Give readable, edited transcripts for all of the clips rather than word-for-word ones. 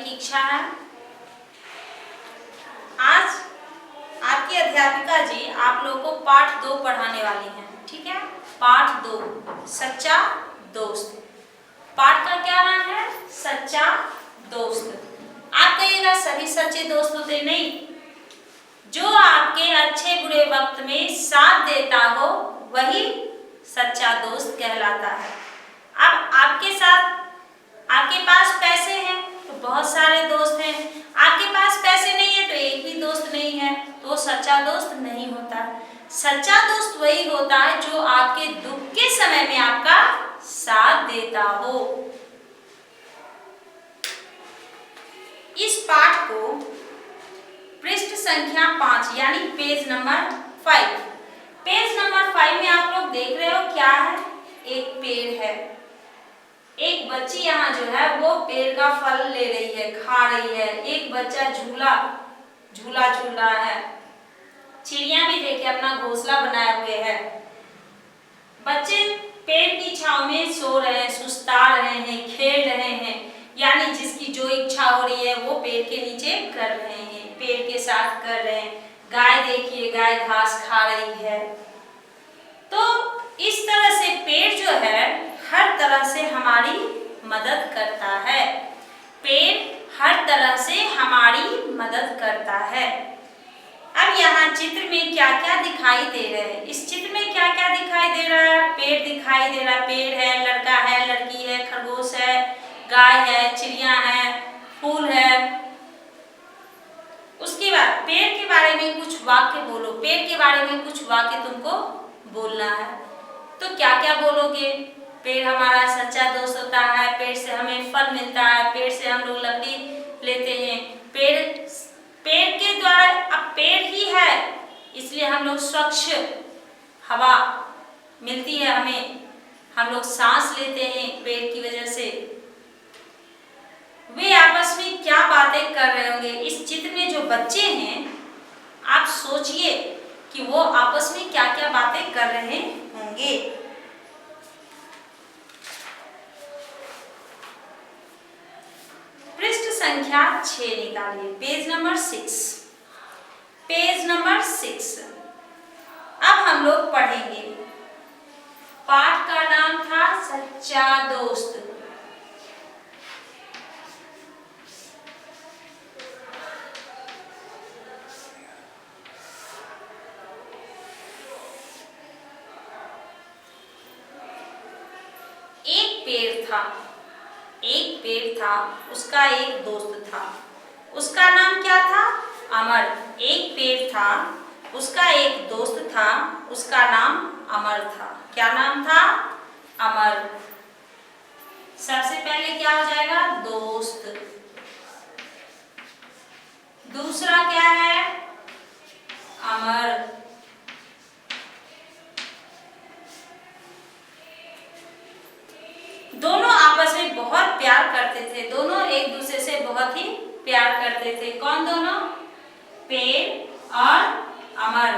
की इच्छा है। आज आपकी अध्यापिका जी आप लोगों को पाठ 2 पढ़ाने वाली हैं, ठीक है। पाठ 2 सच्चा दोस्त। पाठ का क्या नाम है? सच्चा दोस्त। आप कहिएगा सभी सच्चे दोस्त होते नहीं, जो आपके अच्छे बुरे वक्त में साथ देता हो वही सच्चा दोस्त कहलाता है। अब आपके साथ, आपके पास पैसे हैं तो बहुत सारे दोस्त हैं, आपके पास पैसे नहीं है तो एक भी दोस्त नहीं है, तो वो सच्चा दोस्त नहीं होता। सच्चा दोस्त वही होता है जो आपके दुख के समय में आपका साथ देता हो। इस पाठ को पृष्ठ संख्या 5 यानी पेज नंबर 5, पेज नंबर 5 में आप लोग देख रहे हो क्या है? एक पेड़ है, एक बच्ची यहाँ जो है वो पेड़ का फल ले रही है, खा रही है। एक बच्चा झूला झूल रहा है। चिड़िया भी देखिए अपना घोंसला बनाए हुए है। बच्चे पेड़ की छांव में सो रहे हैं, सुस्ता रहे हैं, खेल रहे हैं, यानी जिसकी जो इच्छा हो रही है वो पेड़ के नीचे कर रहे हैं, पेड़ के साथ कर रहे हैं। गाय देखिए, गाय घास खा रही है। तो इस तरह से पेड़ जो है हर तरह से हमारी मदद करता है। पेड़ हर तरह से हमारी मदद करता है। अब यहाँ चित्र में क्या क्या दिखाई दे रहा है? इस चित्र में क्या क्या दिखाई दे रहा है? पेड़ दिखाई दे रहा है, पेड़ है, लड़का है, लड़की है, खरगोश है, गाय है, चिड़िया है, फूल है। उसके बाद पेड़ के बारे में कुछ वाक्य बोलो। पेड़ के बारे में कुछ वाक्य तुमको बोलना है, तो क्या क्या बोलोगे? पेड़ हमारा सच्चा दोस्त होता है, पेड़ से हमें फल मिलता है, पेड़ से हम लोग लकड़ी लेते हैं, पेड़ के द्वारा, अब पेड़ ही है इसलिए हम लोग स्वच्छ हवा मिलती है हमें, हम लोग सांस लेते हैं पेड़ की वजह से। वे आपस में क्या बातें कर रहे होंगे? इस चित्र में जो बच्चे हैं आप सोचिए कि वो आपस में क्या क्या बातें कर रहे होंगे। पृष्ठ संख्या 6 निकालिए, पेज नंबर 6, पेज नंबर 6। अब हम लोग पढ़ेंगे। पाठ का नाम था सच्चा दोस्त। एक पेड़ था, उसका एक दोस्त था, उसका नाम क्या था? अमर। एक पेड़ था, उसका एक दोस्त था, उसका नाम अमर था। क्या नाम था? अमर। सबसे पहले क्या हो जाएगा? दोस्त। दूसरा क्या है? अमर। दोनों आपस में बहुत प्यार करते थे, दोनों एक दूसरे से बहुत ही प्यार करते थे। कौन दोनों? पेड़ और अमर।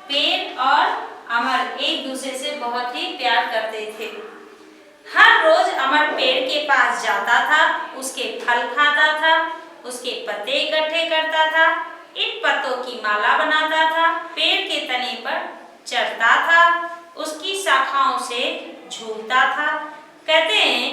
पेड़ और अमर एक दूसरे से बहुत ही प्यार करते थे। हर रोज अमर पेड़ के पास जाता था, उसके फल खाता था, उसके पत्ते इकट्ठे करता था, इन पत्तों की माला बनाता था, पेड़ के तने पर चढ़ता था, उसकी शाखाओं से झूलता था। कहते हैं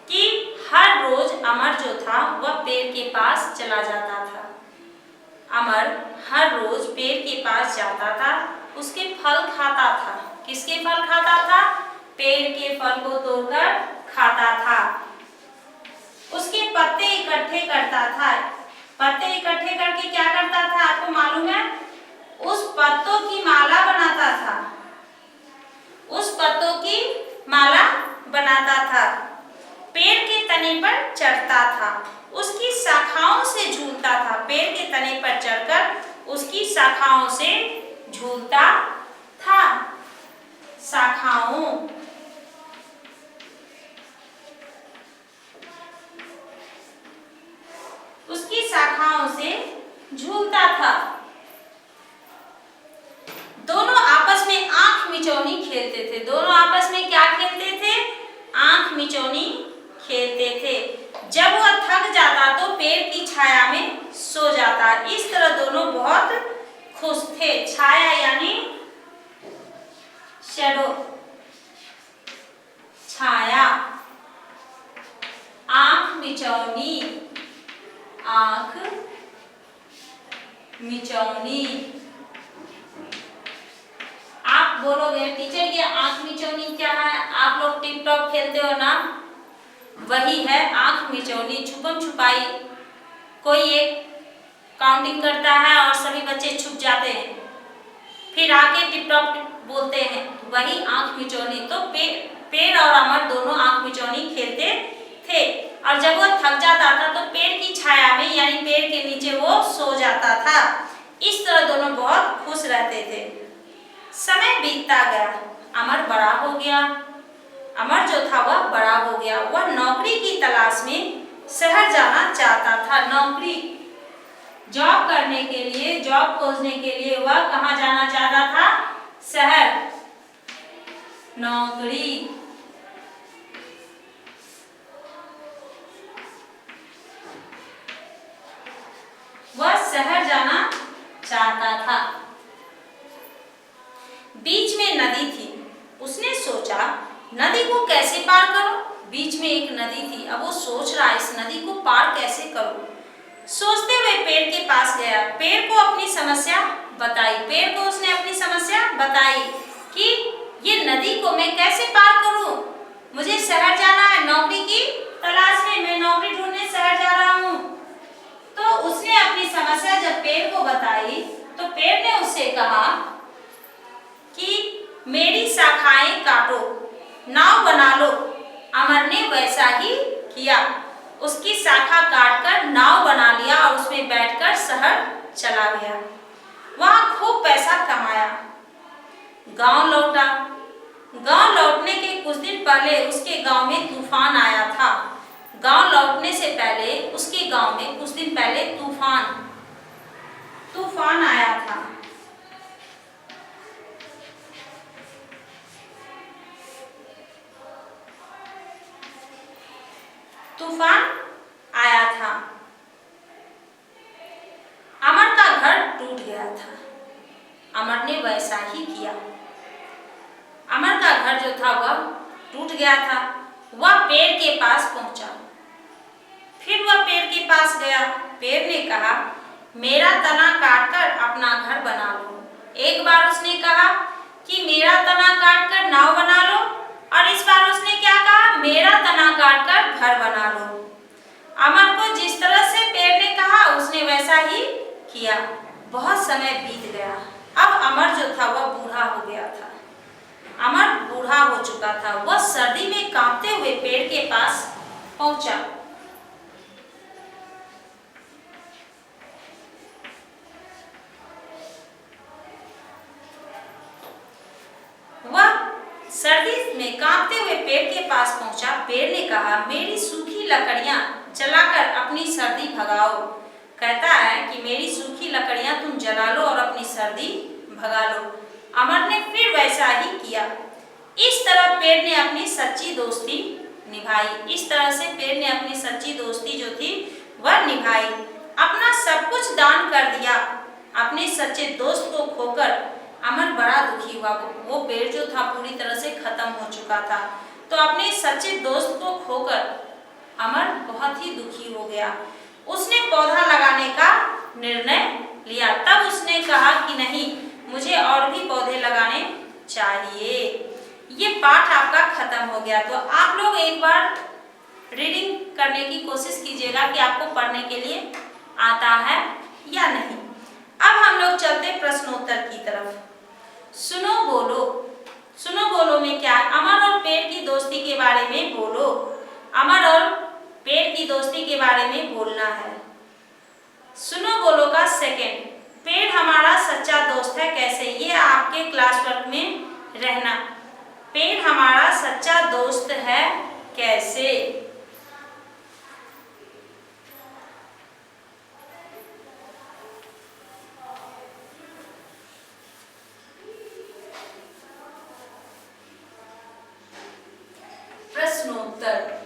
कि हर रोज अमर जो था वह पेड़ के पास चला जाता था। अमर हर रोज पेड़ के पास जाता था, उसके फल खाता था। किसके फल खाता था? पेड़ के फल को तोड़कर खाता था। उसके पत्ते इकट्ठे करता था। पत्ते इकट्ठे करके क्या करता था आपको मालूम है? उस पत्तों की माला बनाता था। उस पत्तों की माला बनाता था। पेड़ के तने पर चढ़ता था, उसकी शाखाओं से झूलता था। पेड़ के तने पर चढ़कर उसकी शाखाओं से झूलता था। शाखाओं, उसकी शाखाओं से झूलता था। दोनों आपस में आंख मिचौनी खेलते थे। दोनों आपस में क्या खेलते थे? आंख मिचौनी खेलते थे। जब वह थक जाता तो पेड़ की छाया में सो जाता। इस तरह दोनों बहुत खुश थे। छाया यानी शैडो, छाया। आंख मिचौनी, आंख मिचौनी। आप बोलोगे टीचर ये आंख मिचौनी क्या है? आप लोग टिप टॉप खेलते हो ना, वही है आंख मिचौनी। छुपम छुपाई, कोई एक काउंटिंग करता है और सभी बच्चे छुप जाते हैं, फिर आके टिप टॉप बोलते हैं, वही आंख मिचौनी। तो पेड़ और अमर दोनों आंख मिचौनी खेलते थे और जब वो थक जाता था तो पेड़ की छाया में यानी पेड़ के नीचे वो सो जाता था। इस तरह दोनों बहुत खुश रहते थे। समय बीतता गया, अमर बड़ा हो गया। अमर जो था वह बड़ा हो गया। वह नौकरी की तलाश में शहर जाना चाहता था। नौकरी, जॉब करने के लिए, जॉब खोजने के लिए वह कहाँ जाना चाहता था? शहर। नौकरी। वह शहर जाना चाहता था। बीच में नदी थी। उसने सोचा नदी को कैसे पार करूं? बीच में एक नदी थी, अब वो सोच रहा है इस नदी को पार कैसे करूं। सोचते हुए पेड़ के पास गया, पेड़ को अपनी समस्या बताई। पेड़ को उसने अपनी समस्या बताई कि ये नदी को मैं कैसे पार करूं, मुझे शहर जाना है नौकरी की तलाश में, मैं नौकरी ढूंढने शहर जा रहा हूं। तो उसने अपनी समस्या जब पेड़ को बताई तो पेड़ ने उससे कहा कि मेरी शाखाएं काटो, नाव बना लो। अमर ने वैसा ही किया, उसकी शाखा काटकर नाव बना लिया और उसमें बैठकर शहर चला गया। वहां खूब पैसा कमाया। गांव लौटा। गांव लौटने के कुछ दिन पहले उसके गांव में तूफान आया था। गांव लौटने से पहले उसके गांव में कुछ दिन पहले तूफान आया था। तूफान आया था। अमर का घर टूट गया था। अमर ने वैसा ही किया। अमर का घर जो था वह टूट गया था। वह पेड़ के पास पहुंचा। फिर वह पेड़ के पास गया। पेड़ ने कहा मेरा तना काटकर अपना घर बना लो। एक बार उसने कहा कि मेरा तना काटकर नाव बना लो और इस बार उसने क्या कहा? मेरा तना काटकर घर बना लो। अमर को जिस तरह से पेड़ ने कहा उसने वैसा ही किया। बहुत समय बीत गया। अब अमर जो था वह बूढ़ा हो गया था। अमर बूढ़ा हो चुका था। वह सर्दी में कांपते हुए पेड़ के पास पहुंचा। वह सर्दी में कांपते हुए पेड़ के पास पहुंचा। पेड़ ने कहा मेरी सूखी लकड़ियां जलाकर अपनी सर्दी भगाओ। कहता है कि मेरी सूखी लकड़ियां तुम जला लो और अपनी सर्दी भगा लो। अमर ने फिर वैसा ही किया। इस तरह पेड़ ने अपनी सच्ची दोस्ती निभाई। इस तरह से पेड़ ने अपनी सच्ची दोस्ती जो थी वह निभाई। अपना सब कुछ दान कर दिया। अपने सच्चे दोस्त को खोकर अमर बड़ा दुखी हुआ। वो पेड़ जो था पूरी तरह से खत्म हो चुका था। तो अपने सच्चे दोस्त को खोकर अमर बहुत ही दुखी हो गया। उसने पौधा लगाने का निर्णय लिया। तब उसने कहा कि नहीं, मुझे और भी पौधे लगाने चाहिए। ये पाठ आपका खत्म हो गया। तो आप लोग एक बार रीडिंग करने की कोशिश कीजिएगा कि आपको पढ़ने के लिए आता है या नहीं। अब हम लोग चलते प्रश्नोत्तर की तरफ। सुनो बोलो। सुनो बोलो में क्या? अमर और पेड़ की दोस्ती के बारे में बोलो। अमर और पेड़ की दोस्ती के बारे में बोलना है। सुनो बोलो का सेकंड, पेड़ हमारा सच्चा दोस्त है कैसे? ये आपके क्लास वर्क में रहना। पेड़ हमारा सच्चा दोस्त है कैसे? प्रश्नोत्तर।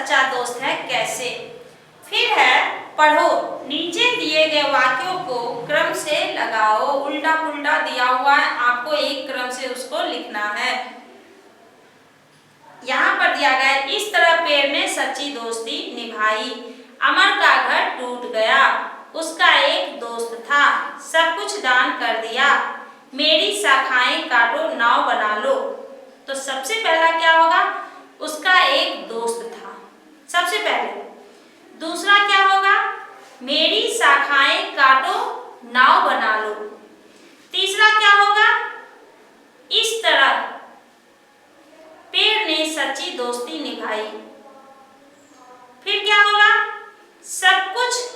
सच्चा दोस्त है कैसे। फिर है पढ़ो, नीचे दिए गए वाक्यों को क्रम से लगाओ। उल्टा पुल्टा दिया हुआ है, आपको एक क्रम से उसको लिखना है। यहाँ पर दिया गया है, इस तरह पेड़ ने सच्ची दोस्ती निभाई। अमर का घर टूट गया, उसका एक दोस्त था, सब कुछ दान कर दिया। मेरी शाखाएं काटो, नाव बना लो। तो सबसे पहला क्या होगा, उसका एक दोस्त था, सबसे पहले। दूसरा क्या होगा, मेरी शाखाएं काटो, नाव बना लो। तीसरा क्या होगा, इस तरह पेड़ ने सच्ची दोस्ती निभाई। फिर क्या होगा, सब कुछ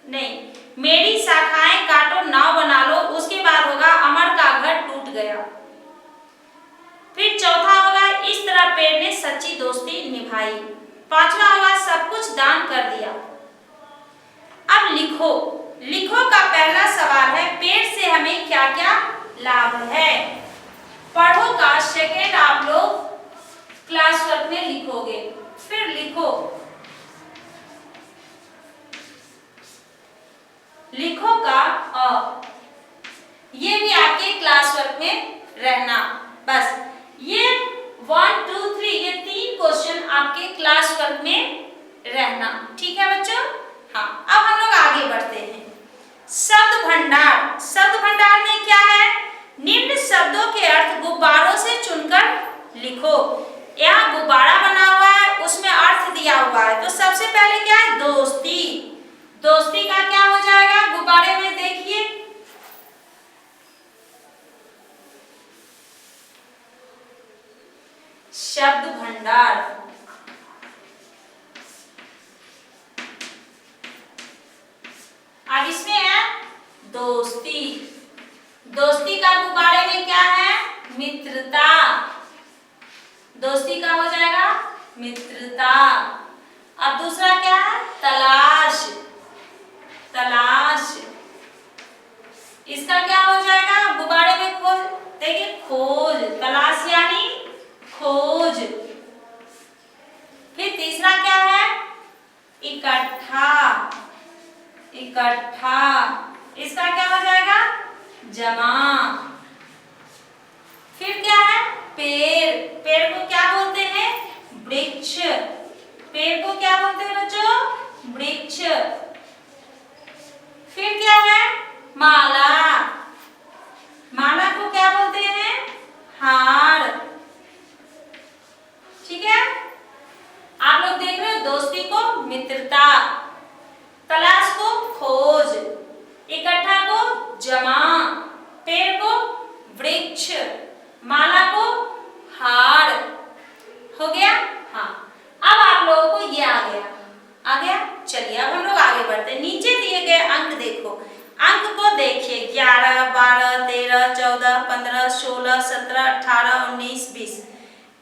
नहीं, मेरी शाखाएं काटो, नाव बना लो। उसके बाद होगा अमर का घर टूट गया। फिर चौथा होगा, इस तरह पेड़ ने सच्ची दोस्ती निभाई। पांचवा होगा, सब कुछ दान कर दिया। अब लिखो, लिखो का पहला सवाल है, पेड़ से हमें क्या क्या लाभ है। पढ़ो का सेकेंड आप लोग क्लास वर्क में लिखोगे। फिर लिखो, लिखो का ये भी आपके क्लास वर्क में रहना। बस ये 1 2 3 ये 3 क्वेश्चन आपके क्लास वर्क में रहना। ठीक है बच्चों। हाँ, अब हम लोग आगे बढ़ते हैं। शब्द भंडार, शब्द भंडार में क्या है, निम्न शब्दों के अर्थ गुब्बारों से चुनकर लिखो। यहाँ गुब्बारा बना हुआ है, उसमें अर्थ दिया हुआ है। तो सबसे पहले क्या है, दोस्ती। दोस्ती का क्या हो जाएगा, गुब्बारे में देखिए, शब्द भंडार। अब इसमें है दोस्ती। दोस्ती का गुब्बारे में क्या है, मित्रता। दोस्ती का हो जाएगा मित्रता। अब दूसरा क्या है, तलाश। तलाश, इसका क्या हो जाएगा, गुब्बारे में खोज, देखिए खोज। तलाश यानी खोज। फिर तीसरा क्या है, इकट्ठा। इकट्ठा, इसका क्या हो जाएगा, जमा। फिर क्या है, पेड़। पेड़ को क्या बोलते हैं, वृक्ष। पेड़ को क्या बोलते हैं बच्चों, वृक्ष। फिर क्या है, माला। माला को क्या बोलते हैं, हार। ठीक है, आप लोग देख रहे हो, दोस्ती को मित्रता, तलाश को खोज, इकट्ठा को जमा, पेड़ को वृक्ष, माला को हार। हो गया। हाँ, अब आप लोगों को ये आ गया। आ गया, चलिए अब हम लोग आगे बढ़ते हैं। नीचे दिए गए अंक देखो, अंक को देखिए, 11 12 13 14 15 16 17 18 19 20।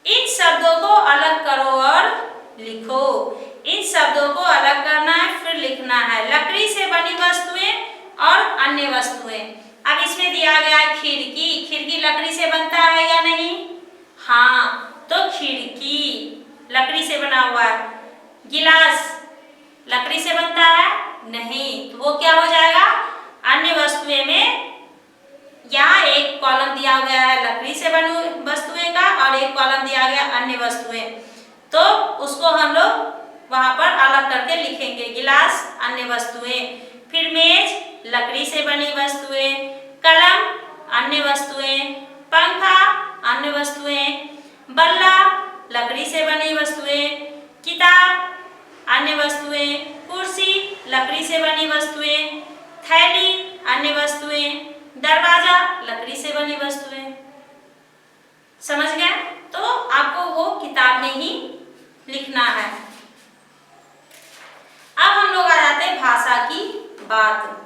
इन शब्दों को अलग करो और लिखो। इन शब्दों को अलग करना है, फिर लिखना है। लकड़ी से बनी वस्तुएं और अन्य वस्तुएं। अब इसमें दिया गया है खिड़की। खिड़की लकड़ी से बनता है या नहीं, हाँ, तो खिड़की लकड़ी से बना हुआ है। गिलास लकड़ी से बनता है, नहीं, तो वो क्या हो जाएगा, अन्य वस्तुएं में। यहाँ एक कॉलम दिया गया है लकड़ी से बनी वस्तुएं का और एक कॉलम दिया गया अन्य वस्तुएं, तो उसको हम लोग वहां पर अलग करके लिखेंगे। गिलास अन्य वस्तुएं, फिर मेज लकड़ी से बनी वस्तुएं, कलम अन्य वस्तुएं, पंखा अन्य वस्तुएं, बल्ला लकड़ी से बनी वस्तुएं, किताब अन्य वस्तुएं, कुर्सी लकड़ी से बनी वस्तुएं, थैली अन्य वस्तुएं, दरवाजा लकड़ी से बनी वस्तुएं। समझ गए? तो आपको वो किताब में ही लिखना है। अब हम लोग आ जाते हैं भाषा की बात।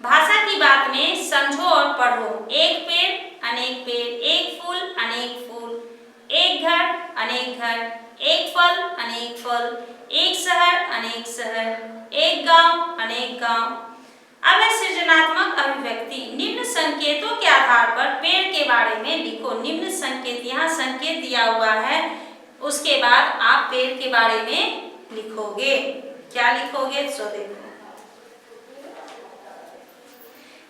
भाषा की बात में समझो और पढ़ो। एक पेड़ अनेक पेड़, एक फूल अनेक फूल, एक घर अनेक घर, एक फल अनेक फल, एक शहर अनेक शहर, एक गांव अनेक गांव। अब है सृजनात्मक अभिव्यक्ति। निम्न संकेतों के आधार पर पेड़ के बारे में लिखो। निम्न संकेत, यहाँ संकेत दिया हुआ है, बाद आप पेड़ के बारे में लिखोगे। क्या लिखोगे सो देखो,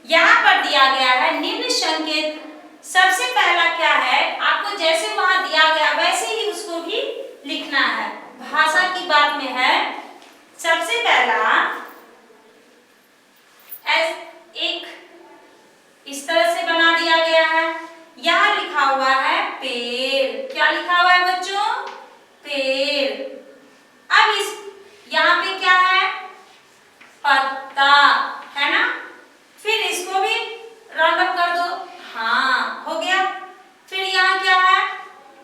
यहाँ पर दिया गया है निम्न संकेत। सबसे पहला क्या है, आपको जैसे वहां दिया गया वैसे ही उसको भी लिखना है। भाषा की बात में है, सबसे पहला एक इस तरह से बना दिया गया है। यहाँ लिखा हुआ है पेड़। क्या लिखा हुआ है बच्चों? पेड़। अब इस यहाँ पे क्या है? पत्ता, है ना? फिर इसको भी राउंड अप कर दो। हाँ, हो गया। फिर यहाँ क्या है?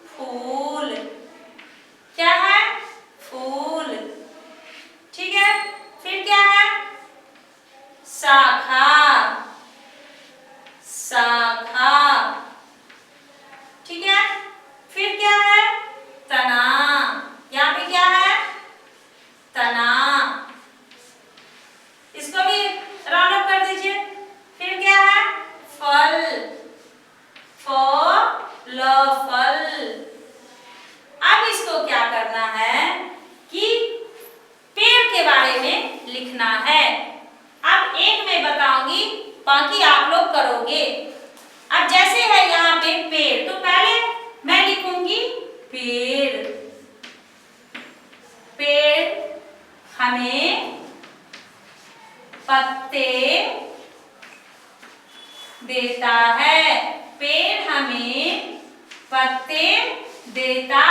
फूल। क्या है? फूल। ठीक है। फिर क्या है? शाखा। शाखा। ठीक है। फिर क्या है? तना। यहाँ पे क्या है? तना। इसको भी राउंड अप कर दीजिए। फिर क्या है? फल। फल। अब इसको क्या करना है कि पेड़ के बारे में लिखना है। अब एक मैं बताऊंगी, बाकी आप लोग करोगे। अब जैसे है यहाँ पे पेड़, तो पहले मैं लिखूंगी पेड़। पेड़ हमें पत्ते देता है। पेड़ हमें पत्ते देता